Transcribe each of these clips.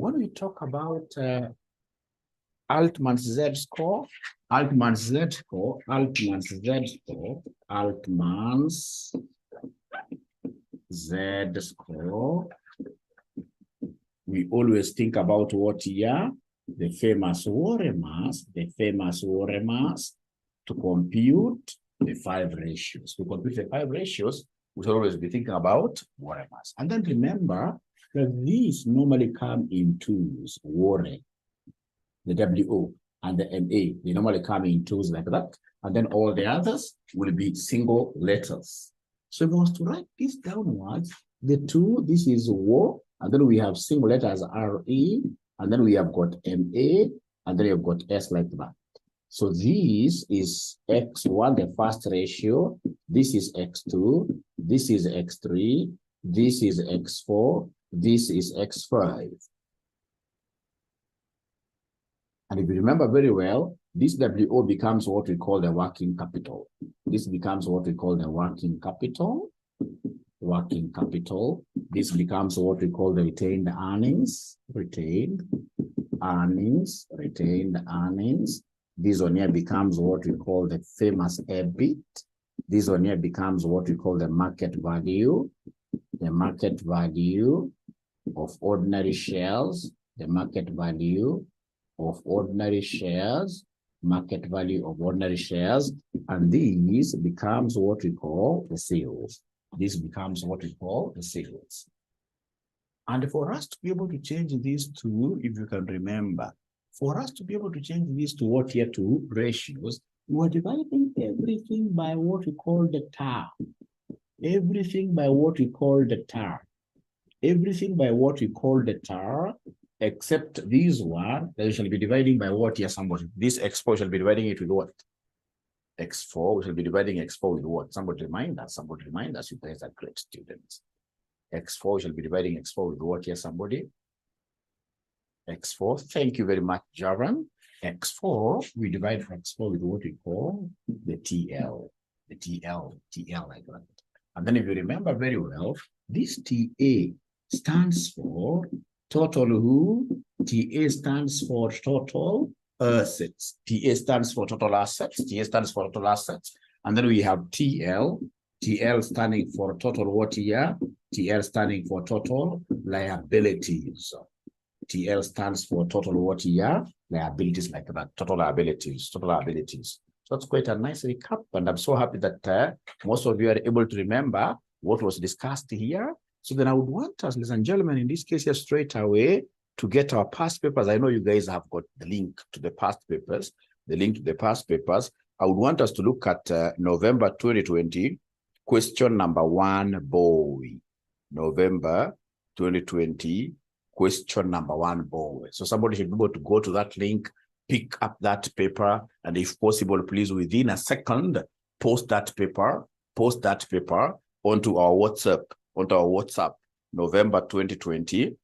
when we talk about Altman's Z-score, Altman's Z-score, we always think about what year? The famous Woremass, to compute the 5 ratios. To compute the 5 ratios, we should always be thinking about Woremass. And then remember that these normally come in twos, Wore, the WO, and the MA. They normally come in twos like that. And then all the others will be single letters. So if we want to write this downwards, the 2, this is Wo, and then we have single letters RE, and then we have got MA, and then you've got S like that. So this is X1, the first ratio. This is X2. This is X3. This is X4. This is X5. And if you remember very well, this WO becomes what we call the working capital. This becomes what we call the working capital. Working capital. This becomes what we call the retained earnings. Retained earnings. This one here becomes what we call the famous EBIT. This one here becomes what we call the market value. The market value of ordinary shares. The market value of ordinary shares. Market value of ordinary shares. And these becomes what we call the sales. This becomes what we call the sales. And for us to be able to change these two, if you can remember, for us to be able to change these to what here to ratios, we are dividing everything by what we call the TAR. Everything by what we call the TAR. Everything by what we call the TAR, except this one, that we shall be dividing by what here somebody. This X4 shall be dividing it with what? X4, we shall be dividing X4 with what? Somebody remind us, you guys are great students. X4 shall be dividing X4 with what here, somebody? X4, thank you very much, Javan. X4, we divide X4 with what we call the TL. The TL like that. And then if you remember very well, this TA stands for total who? TA stands for total assets. TA stands for total assets. TA stands for total assets. And then we have TL. TL standing for total what here? TL standing for total liabilities. TL stands for total what here? Liabilities like that. Total liabilities. Total liabilities. So that's quite a nice recap. And I'm so happy that most of you are able to remember what was discussed here. So then I would want us, ladies and gentlemen, in this case here straight away, to get our past papers. I know you guys have got the link to the past papers, I would want us to look at November 2020, question number 1, boy. November 2020, question number 1, boy. So somebody should be able to go to that link, pick up that paper, and if possible, please, within a second, post that paper onto our WhatsApp, November 2020,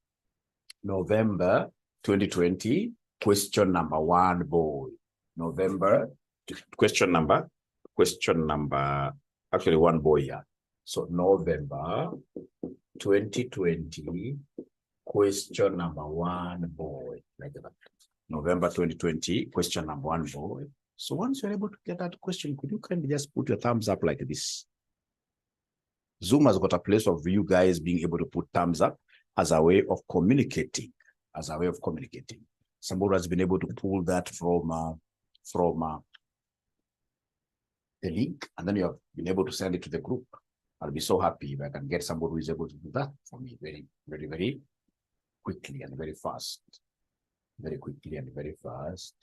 question number 1, boy. November, question number, actually 1 boy here. So November 2020, question number 1, boy, like that. November 2020, question number 1, boy. So once you're able to get that question, could you kindly just put your thumbs up like this? Zoom has got a place of you guys being able to put thumbs up as a way of communicating, Somebody has been able to pull that from the link, and then you have been able to send it to the group. I'll be so happy if I can get somebody who is able to do that for me very, very, very quickly and very fast. Very quickly and very fast.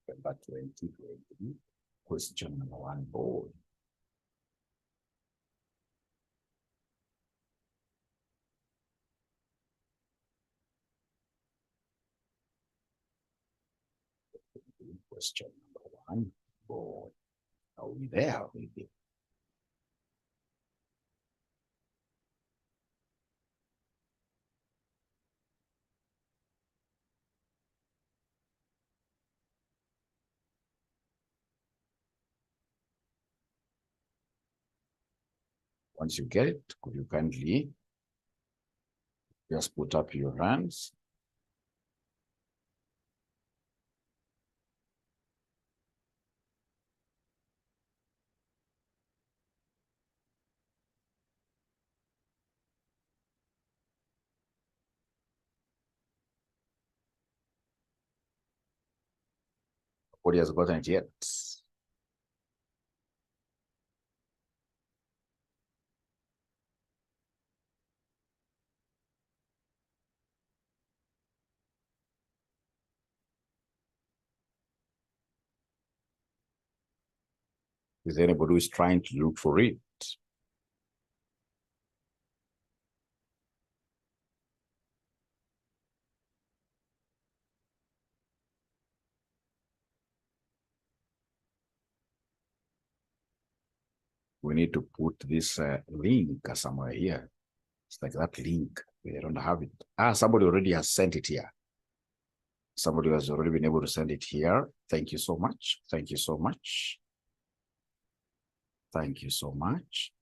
November 2020, question number 1, board. Question number 1, board. Are we there? Once you get it, could you kindly just put up your hands? Nobody has gotten it yet. Is there anybody who is trying to look for it? We need to put this link somewhere here. It's like that link. We don't have it. Somebody already has sent it here. Somebody has already been able to send it here. Thank you so much. Thank you so much. Thank you so much.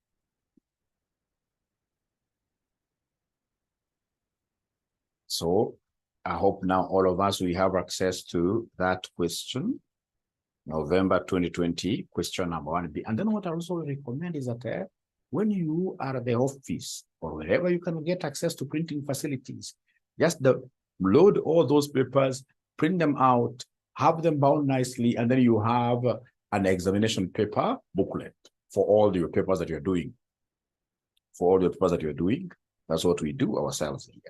So I hope now all of us, we have access to that question. November 2020, question number 1B. And then what I also recommend is that when you are at the office or wherever you can get access to printing facilities, just load all those papers, print them out, have them bound nicely, and then you have an examination paper booklet for all your papers that you're doing. For all the papers that you're doing, that's what we do ourselves here.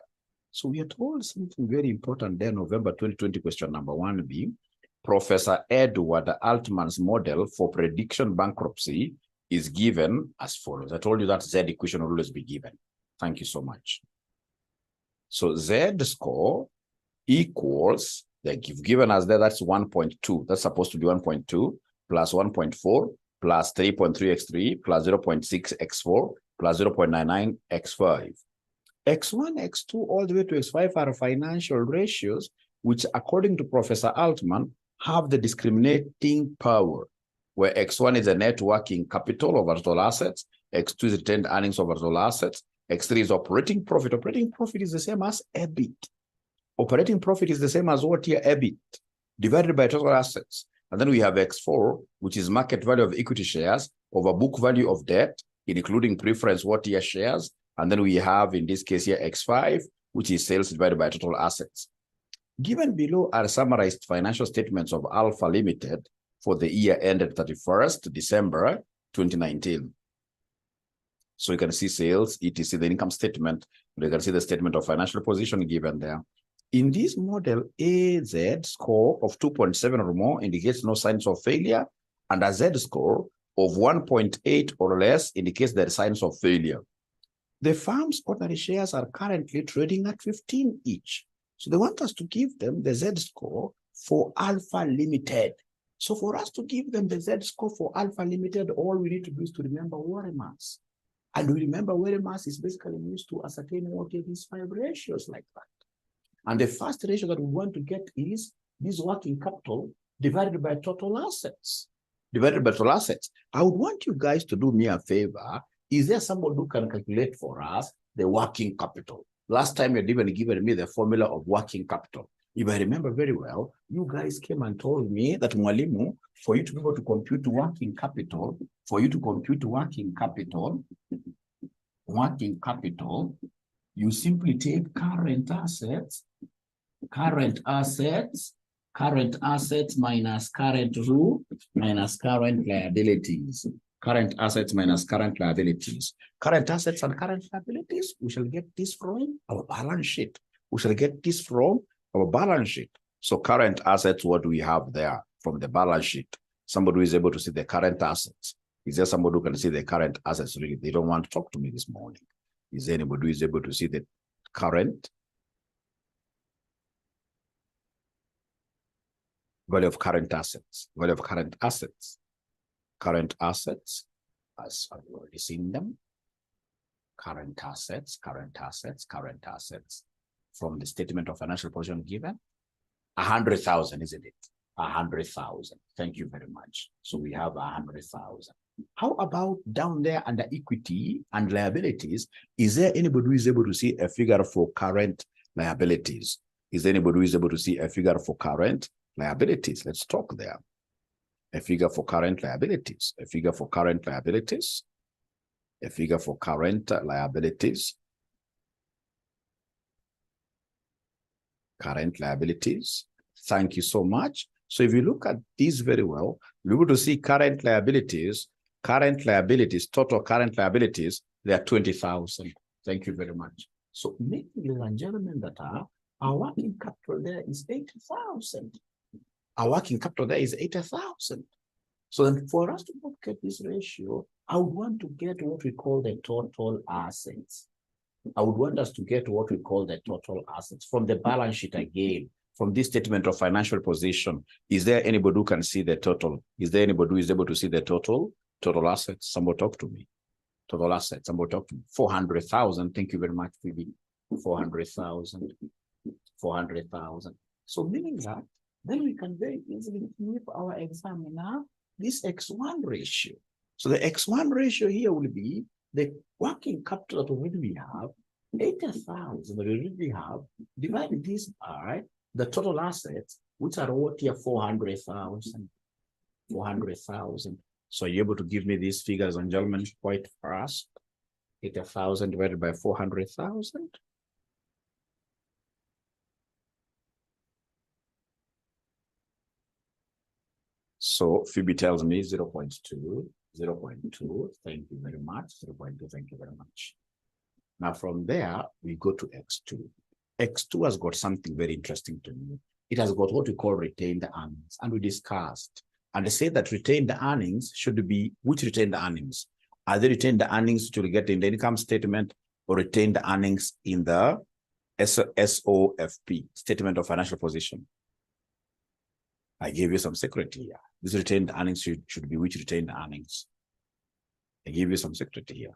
So we are told something very important there, November 2020, question number 1B. Professor Edward Altman's model for prediction bankruptcy is given as follows. I told you that Z equation will always be given. Thank you so much. So Z score equals, they've given us there, that's 1.2. That's supposed to be 1.2 plus 1.4 plus 3.3x3 plus 0.6x4 plus 0.99x5. X1, X2, all the way to X5 are financial ratios, which according to Professor Altman, have the discriminating power, where X1 is the net working capital over total assets, X2 is retained earnings over total assets, X3 is operating profit. Operating profit is the same as EBIT. Operating profit is the same as what here, EBIT, divided by total assets. And then we have X4, which is market value of equity shares over book value of debt, including preference what year shares. And then we have, in this case here, X5, which is sales divided by total assets. Given below are summarized financial statements of Alpha Limited for the year ended 31st December 2019. So you can see sales, etc., the income statement. You can see the statement of financial position given there. In this model, a Z score of 2.7 or more indicates no signs of failure, and a Z score of 1.8 or less indicates there are signs of failure. The firm's ordinary shares are currently trading at 15 each. So they want us to give them the Z score for Alpha Limited. So for us to give them the Z score for Alpha Limited, all we need to do is to remember worry mass. And we remember worry mass is basically used to ascertain what are these 5 ratios like that. And the first ratio that we want to get is this working capital divided by total assets. Divided by total assets. I would want you guys to do me a favor. Is there someone who can calculate for us the working capital? Last time you had even given me the formula of working capital. If I remember very well, you guys came and told me that, Mwalimu, for you to be able to compute working capital, you simply take current assets minus current minus current liabilities. Current assets minus current liabilities. Current assets and current liabilities, we shall get this from our balance sheet. So current assets, what do we have there from the balance sheet? Somebody who is able to see the current assets. Is there somebody who can see the current assets? Really, they don't want to talk to me this morning. Is there anybody who is able to see the current value of current assets? Value of current assets. Current assets, as I've already seen them. Current assets. From the statement of financial position given, 100,000, isn't it? 100,000. Thank you very much. So we have 100,000. How about down there under equity and liabilities? Is there anybody who is able to see a figure for current liabilities? Is there anybody who is able to see a figure for current liabilities? Let's talk there. A figure for current liabilities. A figure for current liabilities. A figure for current liabilities. Current liabilities. Thank you so much. So if you look at these very well, you're able to see current liabilities, total current liabilities, they are 20,000. Thank you very much. So ladies and gentlemen, that our working capital there is 80,000. Our working capital there is 80,000. So then for us to look at this ratio, I would want to get what we call the total assets. I would want us to get what we call the total assets from the balance sheet again. From this statement of financial position, is there anybody who can see the total? Is there anybody who is able to see the total assets? Somebody talk to me. Total assets, somebody talk to me. 400,000. Thank you very much, Phoebe. 400,000. 400,000. So meaning that, then we can very easily give our examiner this X1 ratio. So the X1 ratio here will be the working capital that we have, 80,000 that we really have, divided this by the total assets, which are what here, 400,000. 400,000. So you're able to give me these figures, and gentlemen, quite fast. 80,000 divided by 400,000. So Phoebe tells me 0.2. 0.2. Thank you very much. 0.2. Thank you very much. Now from there, we go to X2. X2 has got something very interesting to me. It has got what we call retained earnings. And we discussed, and they say that retained earnings should be, which retained earnings? Are they retained earnings to get in the income statement, or retained earnings in the SOFP, Statement of Financial Position? I gave you some secret here. This retained earnings should be which retained earnings? I gave you some secret here.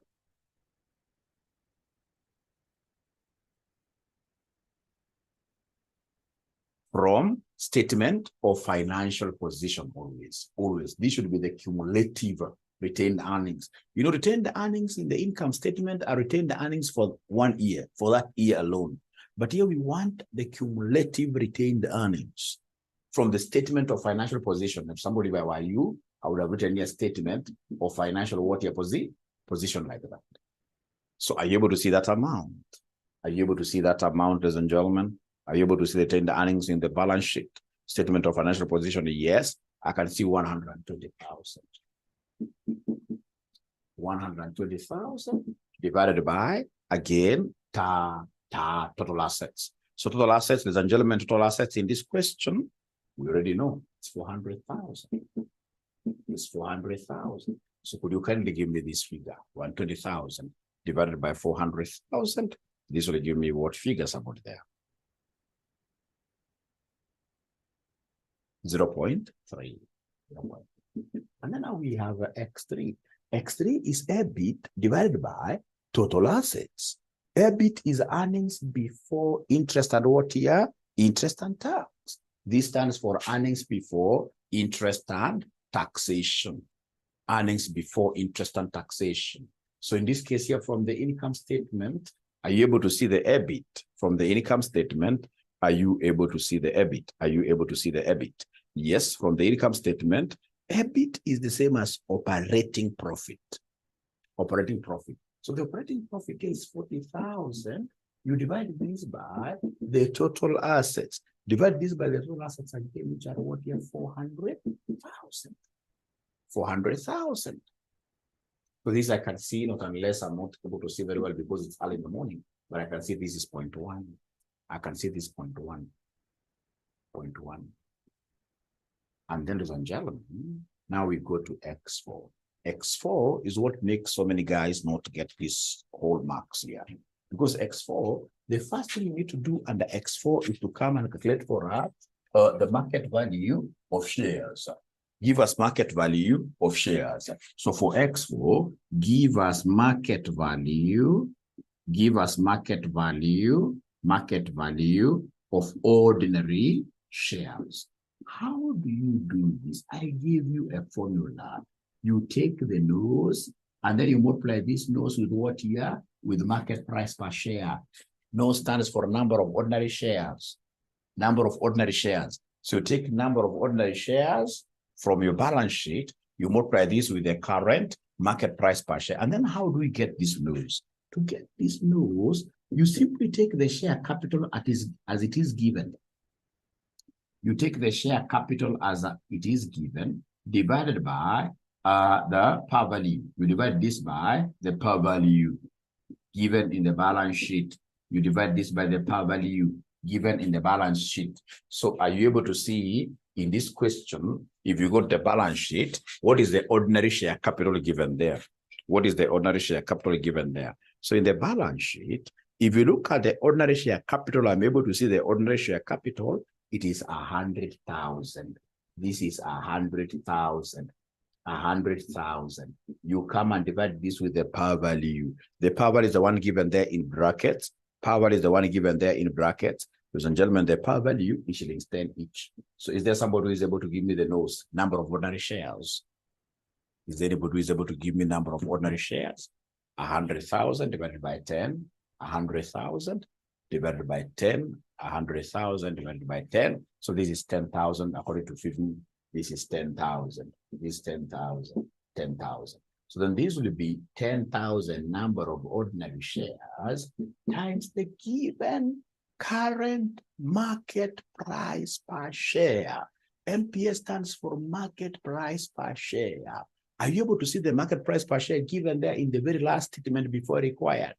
From statement of financial position, always. This should be the cumulative retained earnings. You know, retained earnings in the income statement are retained earnings for 1 year, for that year alone. But here we want the cumulative retained earnings from the statement of financial position. If somebody by value, I would have written here statement of financial what year position like that. So are you able to see that amount? Are you able to see that amount, ladies and gentlemen? Are you able to see the retained earnings in the balance sheet? Statement of financial position, yes, I can see 120,000. 120,000 divided by, again, total assets. So total assets, ladies and gentlemen, total assets in this question, we already know it's 400,000. It's 400,000. So could you kindly give me this figure? 120,000 divided by 400,000. This will give me what figures about there? 0.3. And then now we have X3. X3 is EBIT divided by total assets. EBIT is earnings before interest and what here? Interest and tax. This stands for earnings before interest and taxation. Earnings before interest and taxation. So in this case here, from the income statement, are you able to see the EBIT? From the income statement, are you able to see the EBIT? Are you able to see the EBIT? Yes, from the income statement, EBIT is the same as operating profit. Operating profit. So the operating profit is 40,000. You divide this by the total assets. Divide this by the total assets again, which are what here? 400,000. 400,000. So this I can see, not unless I'm not able to see very well because it's early in the morning, but I can see this is 0.1. I can see this 0.1. 0.1. And then, ladies and gentlemen, now we go to X4. X4 is what makes so many guys not get these whole marks here. Because X4, the first thing you need to do under X4 is to come and calculate for us the market value of shares. Give us market value of shares. So for X4, give us market value of ordinary shares. How do you do this? I give you a formula. You take the nose, and then you multiply this nose with what here? With market price per share. Nose stands for number of ordinary shares. Number of ordinary shares. So you take number of ordinary shares from your balance sheet, you multiply this with the current market price per share. And then how do we get this nose? To get this nose, you simply take the share capital as it is given. You take the share capital as it is given, divided by the par value. You divide this by the par value given in the balance sheet. You divide this by the par value given in the balance sheet. So are you able to see in this question, if you go to the balance sheet, what is the ordinary share capital given there? What is the ordinary share capital given there? So in the balance sheet, if you look at the ordinary share capital, I'm able to see the ordinary share capital. It is 100,000. This is 100,000. 100,000. You come and divide this with the par value. The par value is the one given there in brackets. Par value is the one given there in brackets. Ladies and gentlemen, the par value is shillings 10 each. So is there somebody who is able to give me the nose, number of ordinary shares? Is there anybody who is able to give me number of ordinary shares? 100,000 divided by 10, 100,000 divided by 10, 100,000 divided by 10. So this is 10,000 according to 15. This is 10,000. This is 10,000, 10,000. So then this will be 10,000 number of ordinary shares times the given current market price per share. MPS stands for market price per share. Are you able to see the market price per share given there in the very last statement before required?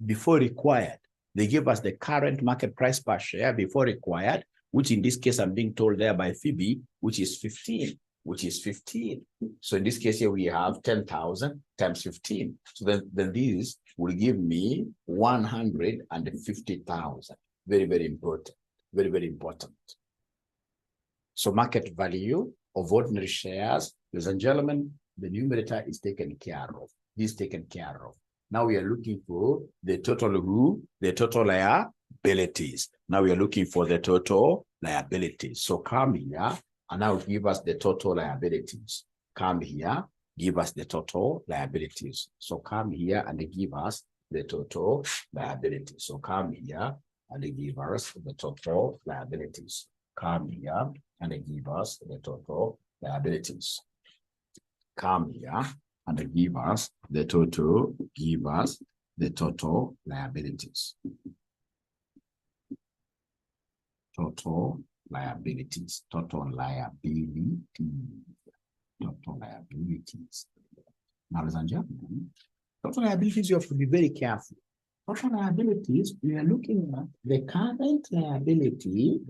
Before required, they give us the current market price per share before required, which in this case I'm being told there by Phoebe, which is 15, which is 15. So in this case here we have 10,000 times 15. So then this will give me 150,000. Very, very important. Very, very important. So market value of ordinary shares, ladies and gentlemen, the numerator is taken care of. This is taken care of. Now we are looking for the total who? The total liabilities. Now we are looking for the total liabilities. So come here and now give us the total liabilities. Come here, give us the total liabilities. So come here and give us the total liabilities. So come here and give us the total liabilities. Come here and give us the total liabilities. Come here and give us the total, liabilities. Total liabilities, total liabilities. Now, ladies and gentlemen, total liabilities, you have to be very careful. Total liabilities, we are looking at the current liability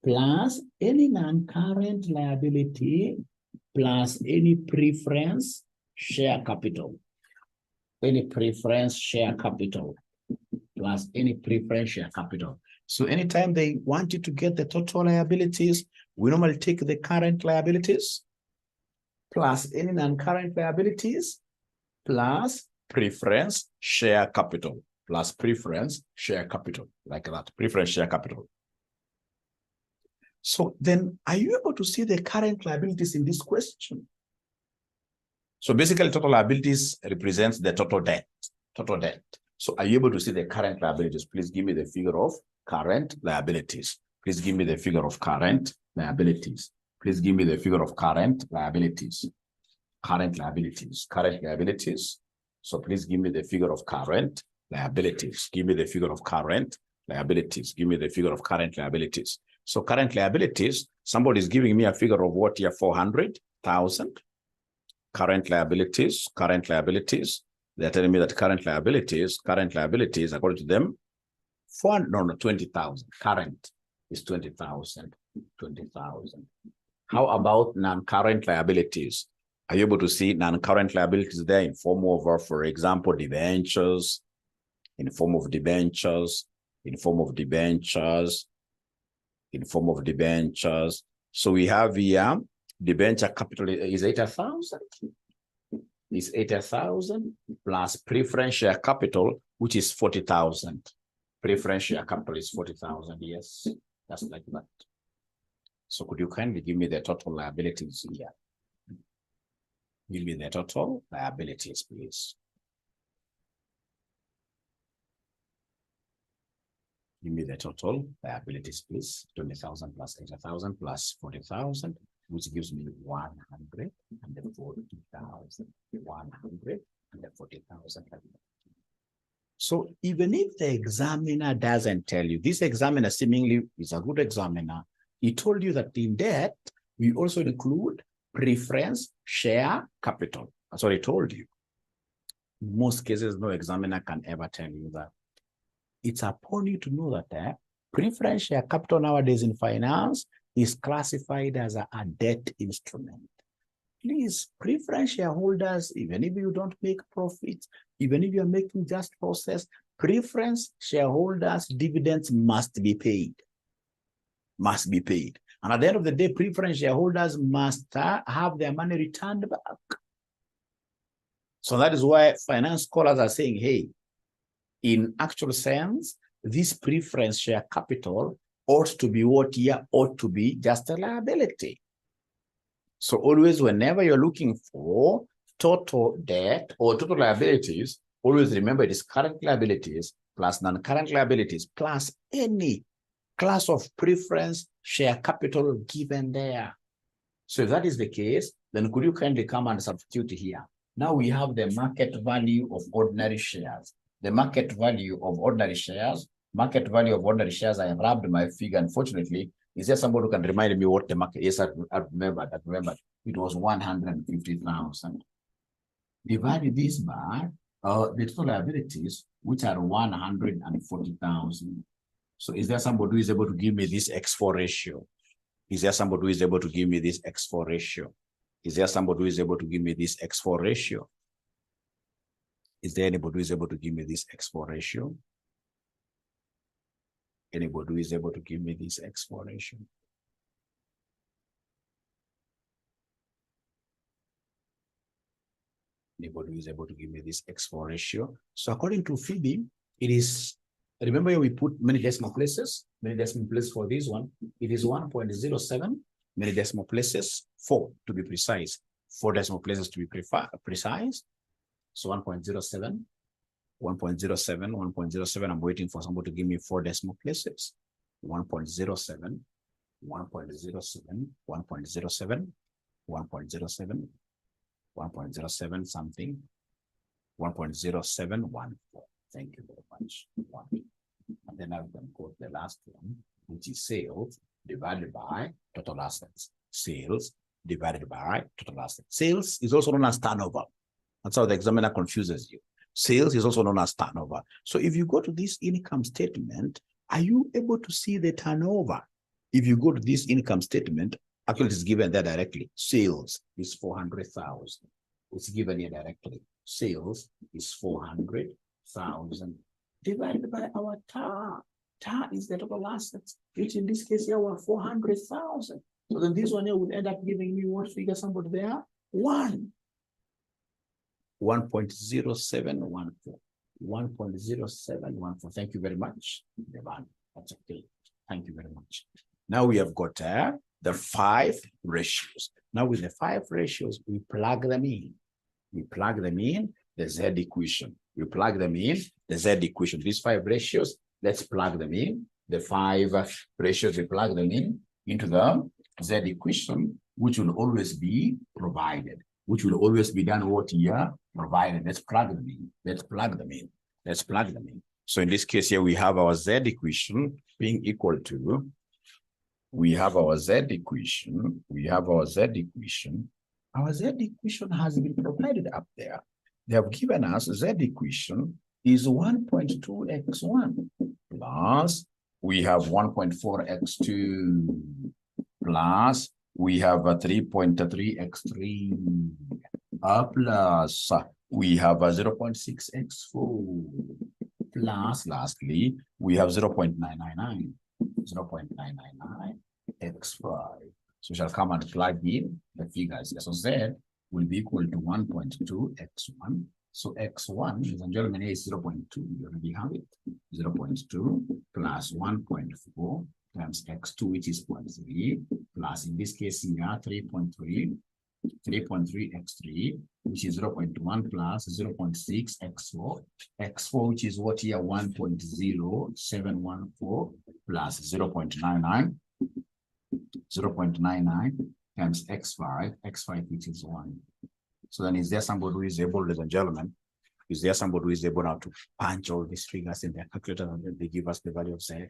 plus any non-current liability plus any preference share capital. Any preference share capital plus any preference share capital. So anytime they want you to get the total liabilities, we normally take the current liabilities plus any non-current liabilities plus preference share capital plus preference share capital, like that, preference share capital. So then are you able to see the current liabilities in this question? So basically total liabilities represents the total debt, So are you able to see the current liabilities? Please give me the figure of current liabilities. Please give me the figure of current liabilities. Please give me the figure of current liabilities. Current liabilities. So please give me the figure of current liabilities. Give me the figure of current liabilities. Give me the figure of current liabilities. So current liabilities, somebody is giving me a figure of what here? 400,000. Current liabilities. They're telling me that current liabilities, according to them, 20,000. Current is 20,000. How about non-current liabilities? Are you able to see non-current liabilities there in form of, for example, debentures, in form of debentures? So we have here, debenture capital is 80,000. Is 80,000 plus preference share capital, which is 40,000. Preference share capital is 40,000. Yes, that's like that. So could you kindly give me the total liabilities here? Give me the total liabilities, please. Give me the total liabilities, please. 20,000 plus 80,000 plus 40,000, which gives me 140,000. 140,000. So even if the examiner doesn't tell you, this examiner seemingly is a good examiner. He told you that in debt, we also include preference share capital. That's what he told you. In most cases, no examiner can ever tell you that. It's upon you to know that preference share capital nowadays in finance is classified as a debt instrument. Please, preference shareholders, even if you don't make profits, even if you're making just process, preference shareholders' dividends must be paid. Must be paid. And at the end of the day, preference shareholders must have their money returned back. So that is why finance scholars are saying, hey, in actual sense, this preference share capital ought to be what here ought to be just a liability. So always, whenever you're looking for total debt or total liabilities, always remember it is current liabilities plus non-current liabilities plus any class of preference share capital given there. So if that is the case, then could you kindly come and substitute here? Now we have the market value of ordinary shares. The market value of ordinary shares, I have rubbed my figure, unfortunately. Is there somebody who can remind me what the market is? I remember. It was 150,000. Divide this by the total liabilities, which are 140,000. So is there somebody who is able to give me this X4 ratio? Is there somebody who is able to give me this X4 ratio? Is there somebody who is able to give me this X4 ratio? Is there anybody who is able to give me this X4 ratio? Anybody who is able to give me this X4 ratio? Anybody who is able to give me this X4 ratio? So according to Phoebe, it is, remember we put many decimal places for this one. It is 1.07, many decimal places, 4 to be precise, 4 decimal places to be precise. So 1.07, 1.07, I'm waiting for somebody to give me 4 decimal places. 1.07, 1.07, 1.07, 1.07, 1.07 something, 1.0714. Thank you very much. And then I can quote the last one, which is sales divided by total assets. Sales divided by total assets. Sales is also known as turnover. That's how the examiner confuses you. Sales is also known as turnover. So if you go to this income statement, are you able to see the turnover? If you go to this income statement, actually it is given there directly. Sales is 400,000. It's given here directly. Sales is 400,000 divided by our TAR. TAR is the total assets, which in this case here were 400,000. So then this one here would end up giving me what figure somebody there? 1.0714. 1.0714. Thank you very much. That's okay. Thank you very much. Now we have got the 5 ratios. Now with the 5 ratios, we plug them in. We plug them in the Z equation. We plug them in the Z equation. These 5 ratios, let's plug them in. The 5 ratios, we plug them in into the Z equation, which will always be provided. Which will always be done what here provided. Let's plug them in. Let's plug them in. Let's plug them in. So in this case here, we have our Z equation being equal to, we have our Z equation. Our Z equation has been provided up there. They have given us Z equation is 1.2x1 plus we have 1.4x2 plus we have a 3.3x3 plus we have a 0.6x4 plus lastly we have 0.999 x5. So we shall come and plug in the figures. So Z will be equal to 1.2x1. So x1, ladies and gentlemen, is 0.2. You already have it. 0.2 plus 1.4 times x2, which is 0.3, plus, in this case here, 3.3 x3, which is 0.1 plus 0.6 x4, which is what here, 1.0714 plus 0.99 times x5, which is 1. So then is there somebody who is able, ladies and gentlemen, is there somebody who is able now to punch all these figures in their calculator and then they give us the value of Z?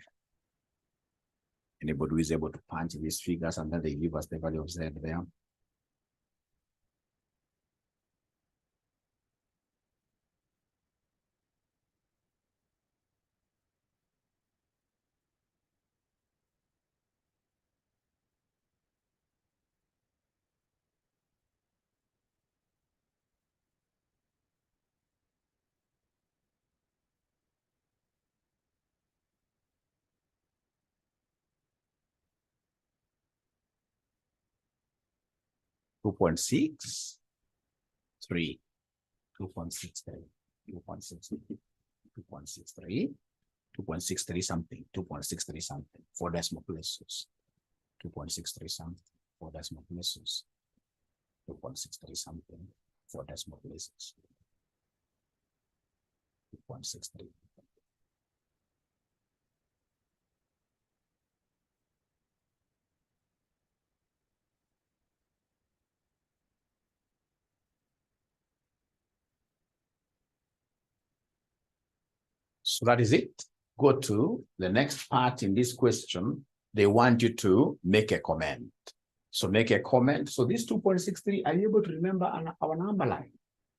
Anybody who is able to punch these figures and then they give us the value of Z there? Two point six three, 2.63, 2.63 something, 2.63 something, 4 decimal places, 2.63 something, 4 decimal places, 2.63 something, 4 decimal places, 2.63. So that is it. Go to the next part in this question. They want you to make a comment. So make a comment. So this 2.63, are you able to remember our number line?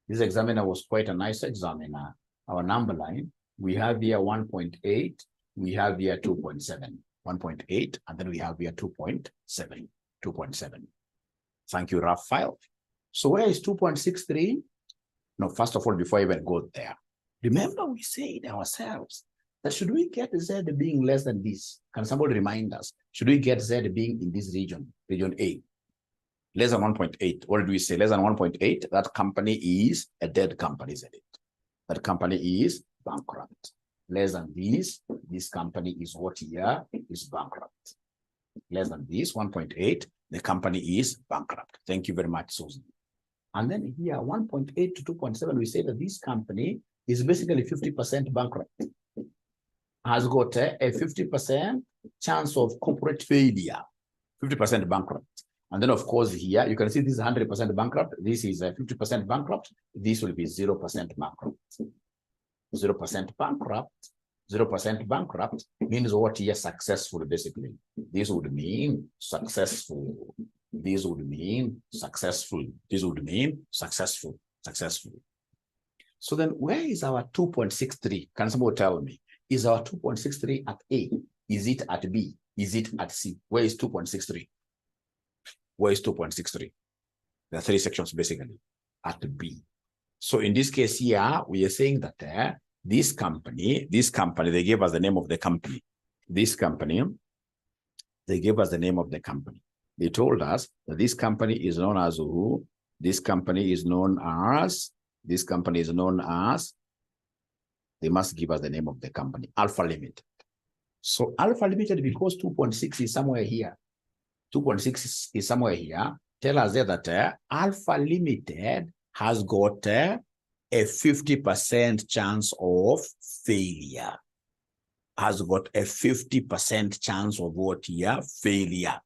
This examiner was quite a nice examiner. Our number line, we have here 1.8, we have here 2.7, 1.8, and then we have here 2.7. Thank you, Raphael. So where is 2.63? No, first of all, before I even go there, remember we said ourselves that should we get Z being less than this? Can somebody remind us? Should we get Z being in this region, region A? Less than 1.8. What did we say? Less than 1.8, that company is a dead company, isn't it? That company is bankrupt. Less than this company is what here is bankrupt. Less than this, 1.8, the company is bankrupt. Thank you very much, Susan. And then here, 1.8 to 2.7, we say that this company is basically 50% bankrupt. Has got a 50% chance of corporate failure, 50% bankrupt. And then, of course, here you can see this is 100% bankrupt. This is a 50% bankrupt. This will be 0% bankrupt. 0% bankrupt. 0% bankrupt means what here? Successful, basically. This would mean successful. This would mean successful. This would mean successful. Successful. So then, where is our 2.63? Can somebody tell me? Is our 2.63 at A? Is it at B? Is it at C? Where is 2.63? Where is 2.63? There are 3 sections basically at B. So in this case here, we are saying that this company, they gave us the name of the company. This company, they gave us the name of the company. They told us that this company is known as who? This company is known as, they must give us the name of the company, Alpha Limited. So Alpha Limited, because 2.6 is somewhere here, 2.6 is somewhere here, tell us there that Alpha Limited has got a 50% chance of failure. Has got a 50% chance of what here? Failure.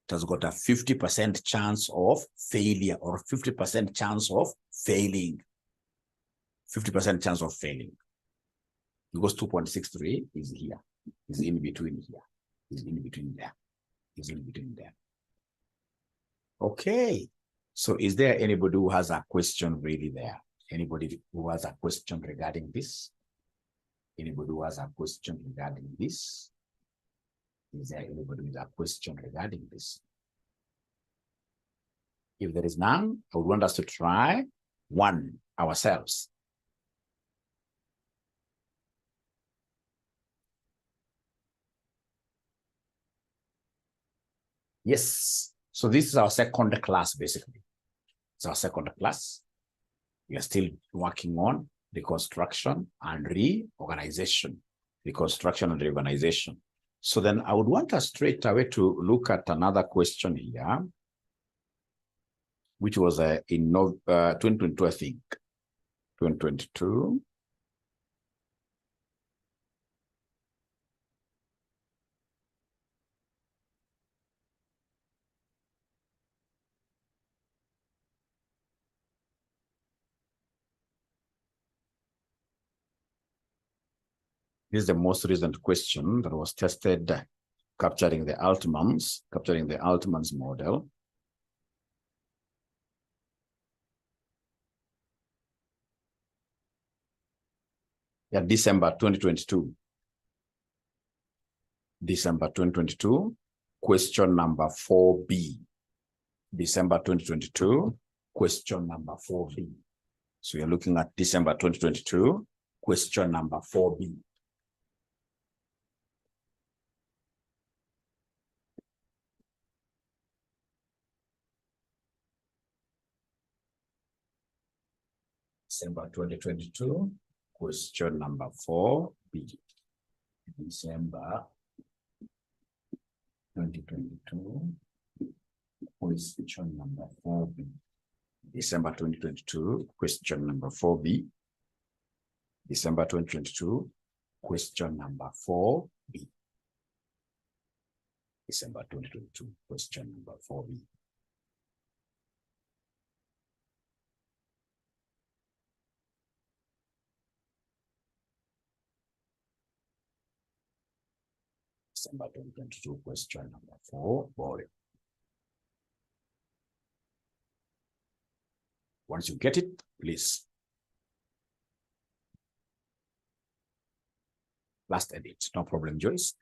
It has got a 50% chance of failure or 50% chance of failing. 50% chance of failing. Because 2.63 is here, is in between here, is in between there, is in between there. Okay, so is there anybody who has a question really there? Anybody who has a question regarding this? Anybody who has a question regarding this? Is there anybody with a question regarding this? If there is none, I would want us to try one ourselves. Yes. So this is our second class, basically. It's our second class. We are still working on reconstruction and reorganization. Reconstruction and reorganization. So then I would want us straight away to look at another question here, which was in 2022, I think. 2022. This is the most recent question that was tested, capturing the Altman's model. Yeah, December 2022. December 2022, question number 4B. December 2022, question number 4B. So you're looking at December 2022, question number 4B. December 2022, question number 4B. December 2022, question number 4B. December 2022, question number 4B. December 2022, question number 4B. December 2022, question number 4B. December 2022, question number 4, boy. Once you get it, please. Last EBIT, no problem, Joyce.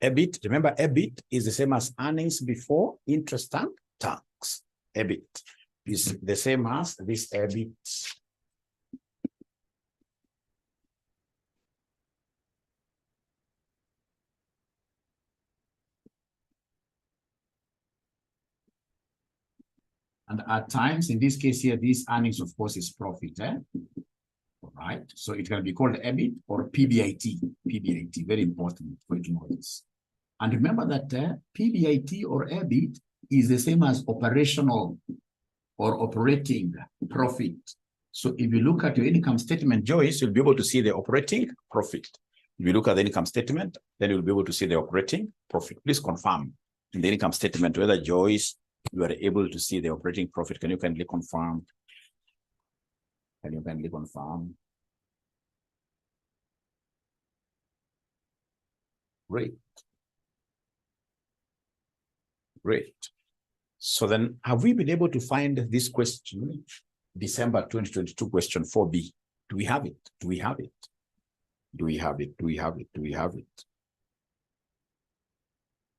EBIT, remember EBIT is the same as earnings before interest and tax. EBIT is the same as this EBIT. And at times, in this case here, these earnings, of course, is profit. All right. So it can be called EBIT or PBIT. PBIT, very important for you to know this. And remember that PBIT or EBIT is the same as operational or operating profit. So if you look at your income statement, Joyce, you'll be able to see the operating profit. If you look at the income statement, then you'll be able to see the operating profit. Please confirm in the income statement whether, Joyce, you are able to see the operating profit. Can you kindly confirm? Can you kindly confirm? Great. Great. So then, have we been able to find this question, December 2022 question 4B? Do we have it? Do we have it? Do we have it? Do we have it? Do we have it?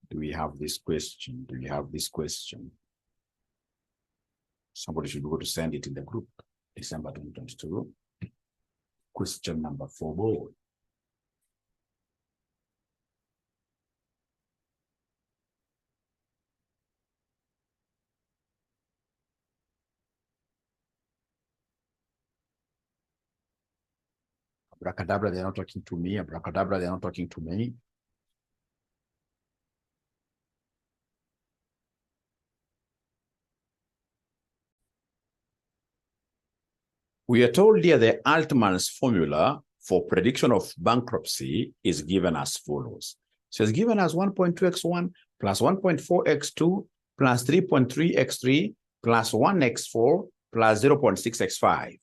Do we have this question? Do we have this question? Somebody should be able to send it in the group. December 2022. Question number 4, board. Abracadabra, they're not talking to me. Abracadabra, they're not talking to me. We are told here the Altman's formula for prediction of bankruptcy is given as follows. So it's given as 1.2x1 plus 1.4x2 plus 3.3x3 plus 1x4 plus 0.6x5.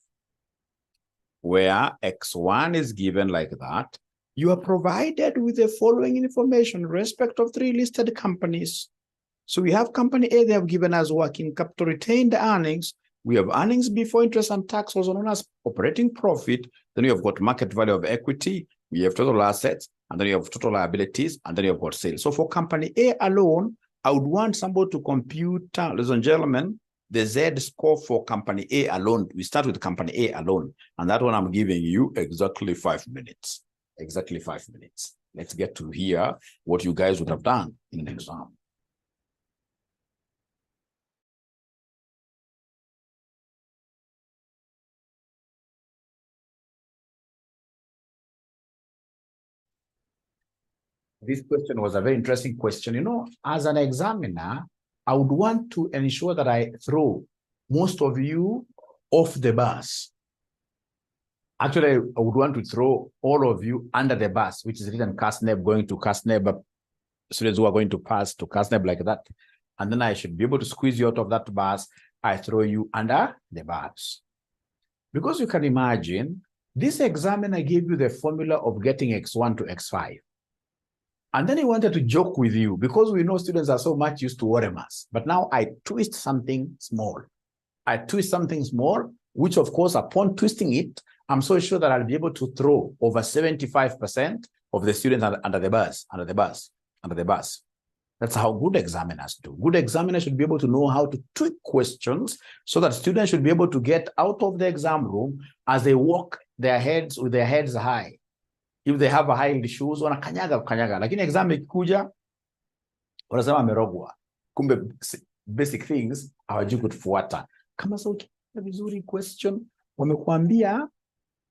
Where x1 is given like that, you are provided with the following information in respect of 3 listed companies. So we have company A, they have given us working capital retained earnings. We have earnings before interest and tax, also known as operating profit. Then we have got market value of equity. We have total assets, and then you have total liabilities, and then you have got sales. So for company A alone, I would want somebody to compute, ladies and gentlemen, the Z score for company A alone. We start with company A alone, and that one I'm giving you exactly 5 minutes. Exactly 5 minutes. Let's get to hear what you guys would have done in an exam. This question was a very interesting question. You know, as an examiner, I would want to ensure that I throw most of you off the bus. Actually, I would want to throw all of you under the bus, which is written 𝐂𝐨𝐧𝐭𝐚𝐿 going to 𝐂𝐶NEB, students who are going to pass to 𝐂𝐶NEB like that. And then I should be able to squeeze you out of that bus. I throw you under the bus. Because you can imagine, this examiner gave you the formula of getting x1 to x5. And then he wanted to joke with you because we know students are so much used to ORMAS. But now I twist something small. I twist something small, which of course, upon twisting it, I'm so sure that I'll be able to throw over 75% of the students under the bus. That's how good examiners do. Good examiners should be able to know how to tweak questions so that students should be able to get out of the exam room as they walk with their heads high. If they have a high-heeled shoes, wanakanyaga. Lakini exam ikikuja, wanasema amerogwa. Kumbe basic things hawajui kufuata. Kama sauti vizuri question, wamekuambia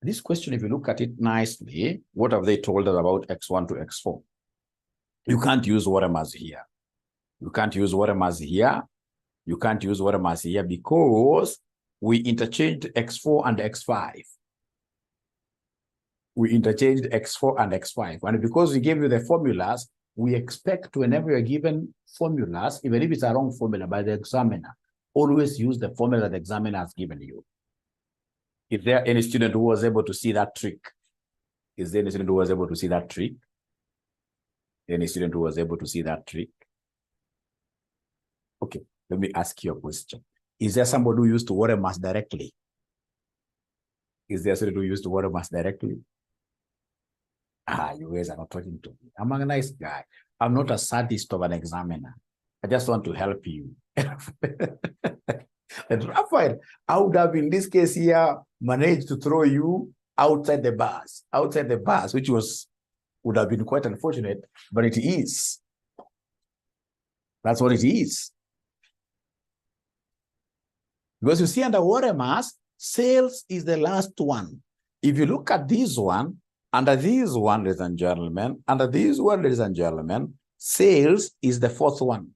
this question, if you look at it nicely, what have they told us about x1 to x4? You can't use ORMAS here. You can't use ORMAS here. You can't use ORMAS here because we interchanged x4 and x5. We interchanged x4 and x5. And because we gave you the formulas, we expect whenever you're given formulas, even if it's a wrong formula by the examiner, always use the formula that the examiner has given you. Is there any student who was able to see that trick? Is there any student who was able to see that trick? Any student who was able to see that trick? Okay, let me ask you a question. Is there somebody who used to ORMAS directly? Is there a student who used to ORMAS directly? You guys are not talking to me. I'm a nice guy. I'm not a sadist of an examiner. I just want to help you. And Raphael, I would have in this case here managed to throw you outside the bus, which would have been quite unfortunate, but it is. That's what it is. Because you see under ORMAS, sales is the last one. If you look at this one, under this one, ladies and gentlemen, under this one, ladies and gentlemen, sales is the fourth one.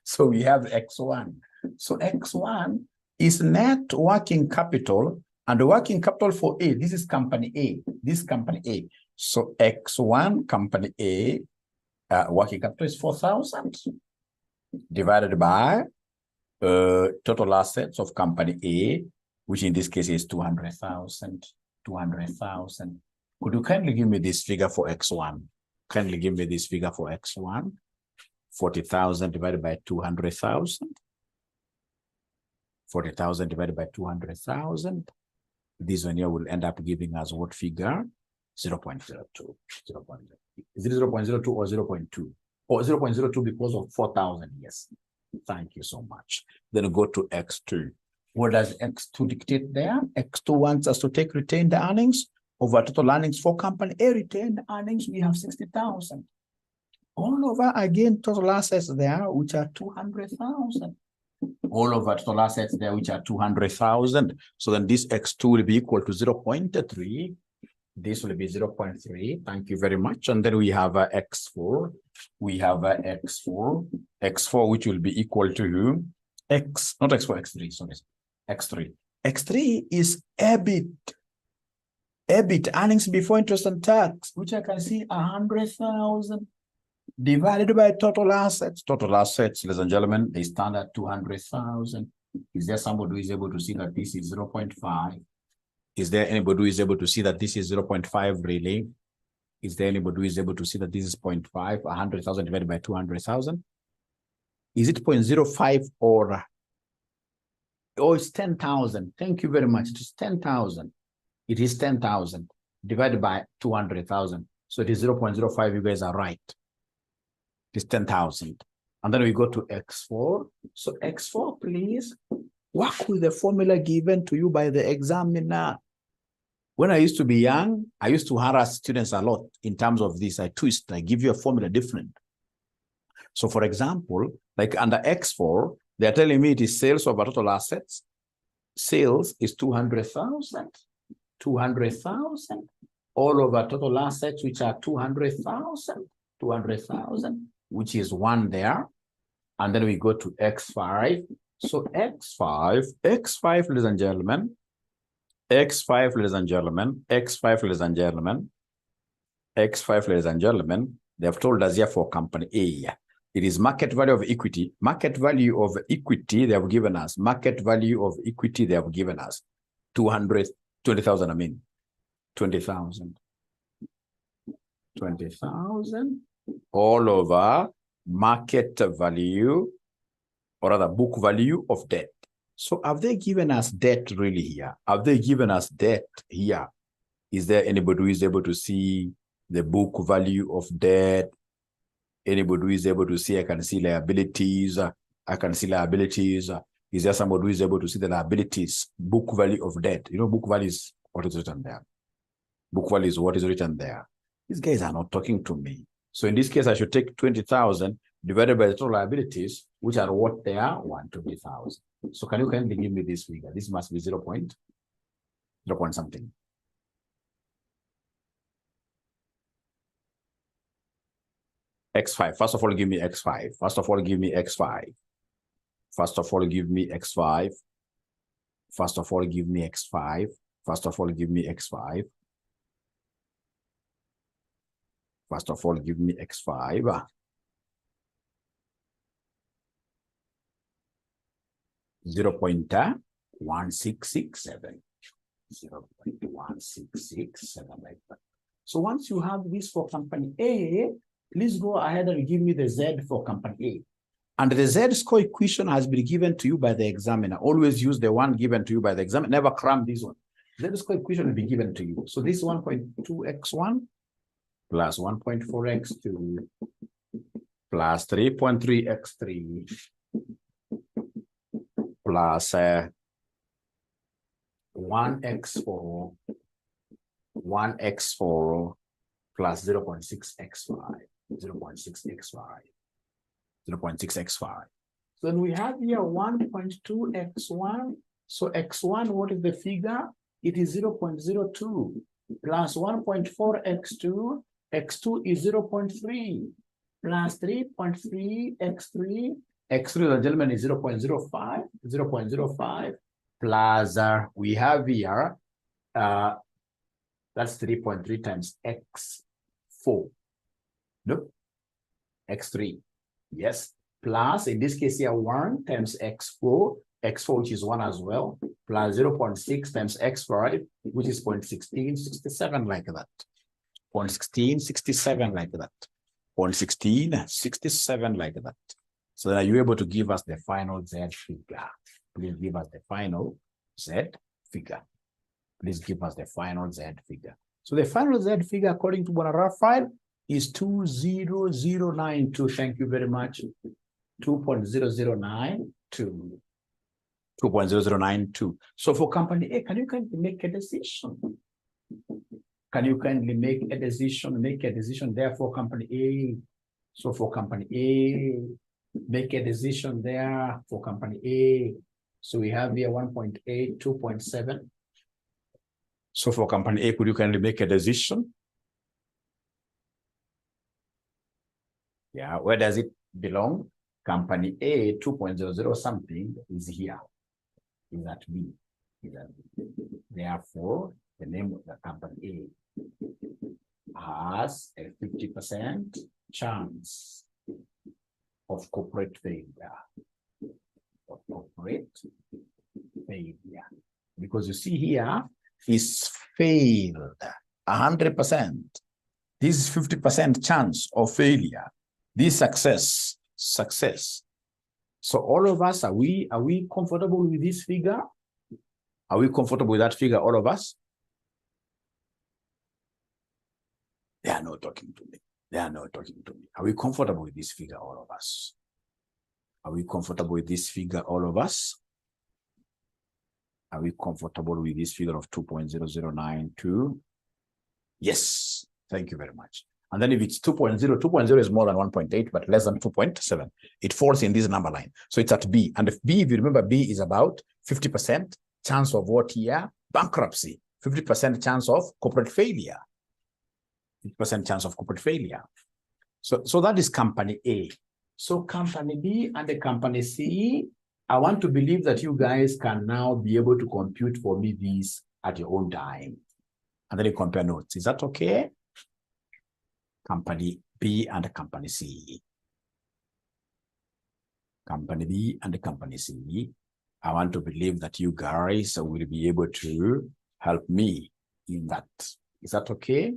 So we have X1. So X1 is net working capital, and the working capital for A, this is company A, this is company A. So X1, company A, working capital is 4,000 divided by total assets of company A, which in this case is 200,000. 200,000. Could you kindly give me this figure for X1? Kindly give me this figure for X1. 40,000 divided by 200,000. 40,000 divided by 200,000. This one here will end up giving us what figure? 0.02. Is it 0.02 or 0.2? Or 0.02 because of 4,000, yes. Thank you so much. Then go to X2. What does X2 dictate there? X2 wants us to take retained earnings over total earnings for company A. Retained earnings, we have 60,000. All over again, total assets there, which are 200,000. All over total assets there, which are 200,000. So then this X2 will be equal to 0.3. This will be 0.3. Thank you very much. And then we have X4. We have X4. X4, which will be equal to X, not X4, X3, sorry. X3. X3 is EBIT. EBIT, earnings before interest and tax, which I can see 100,000 divided by total assets. Total assets, ladies and gentlemen, they stand at 200,000. Is there somebody who is able to see that this is 0.5? Is there anybody who is able to see that this is 0.5 really? Is there anybody who is able to see that this is 0.5? 100,000 divided by 200,000? Is it 0.05 or it's 10,000? Thank you very much. It is 10,000. It is 10,000 divided by 200,000. So it is 0.05. You guys are right. It is 10,000. And then we go to X4. So X4, please work with the formula given to you by the examiner. When I used to be young, I used to harass students a lot in terms of this. I twist, I give you a formula different. So for example, like under X4, they're telling me it is sales over total assets. Sales is 200,000. 200,000 all over total assets, which are 200,000, which is 1 there. And then we go to X5. So X5, ladies and gentlemen, X5, ladies and gentlemen, X5, ladies and gentlemen, X5, ladies and gentlemen, they have told us here for company A. It is market value of equity. Market value of equity, they have given us. Market value of equity, they have given us. 20,000, I mean. 20,000. 20,000 all over market value, or rather book value of debt. So have they given us debt really here? Have they given us debt here? Is there anybody who is able to see the book value of debt? Anybody who is able to see, I can see liabilities. I can see liabilities. Is there somebody who is able to see the liabilities, book value of debt? You know, book value is what is written there. Book value is what is written there. These guys are not talking to me. So in this case, I should take 20,000 divided by the total liabilities, which are what they are, 120,000. So can you kindly give me this figure? This must be 0 point something. X5. First of all, give me X5. First of all, give me X5. First of all, give me X5. First of all, give me X5. First of all, give me X5. First of all, give me X5. 0.1667. 0.1667 like that. So once you have this for company A, please go ahead and give me the Z for company A. And the Z-score equation has been given to you by the examiner. Always use the one given to you by the examiner. Never cram this one. Z-score equation will be given to you. So this 1.2x1 plus 1.4x2 plus 3.3x3 plus 1x4 plus 0.6x5. 0.6x5. So then we have here 1.2x1. So x1, what is the figure? It is 0.02 plus 1.4x2. X2 is 0.3 plus 3.3x3. X3, the gentleman, is 0.05. 0.05 plus we have here that's 3.3 times x4. Nope. X3. Yes. Plus, in this case here, 1 times x4, which is 1 as well, plus 0.6 times x5, which is 0.1667 like that. 0.1667 like that. 0.1667 like that. So then are you able to give us the final Z figure? Please give us the final Z figure. Please give us the final Z figure. So the final Z figure, according to Raphael, is 20092. Thank you very much. 2.0092. 2.0092. So for company A, can you kindly make a decision? Can you kindly make a decision? Make a decision there for company A. So for company A, make a decision there for company A. So we have here 1.8, 2.7. So for company A, could you kindly make a decision? Yeah, where does it belong? Company A, 2.00 something is here. Is at B. Is at B. Therefore, the name of the company A has a 50% chance of corporate failure. Of corporate failure. Because you see here, is failed 100%. This is 50% chance of failure. This success. So all of us, are we comfortable with this figure? Are we comfortable with that figure, all of us? They are not talking to me. They are not talking to me. Are we comfortable with this figure, all of us? Are we comfortable with this figure, all of us? Are we comfortable with this figure of 2.0092? Yes. Thank you very much. And then if it's 2.0, 2.0 is more than 1.8, but less than 2.7. It falls in this number line. So it's at B. And if B, if you remember, B is about 50% chance of what here? Bankruptcy. 50% chance of corporate failure. 50% chance of corporate failure. So that is company A. So company B and the company C, I want to believe that you guys can now be able to compute for me these at your own time. And then you compare notes. Is that okay? Company B and company C. Company B and company C. I want to believe that you guys will be able to help me in that. Is that okay?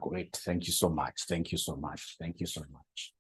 Great. Thank you so much. Thank you so much. Thank you so much.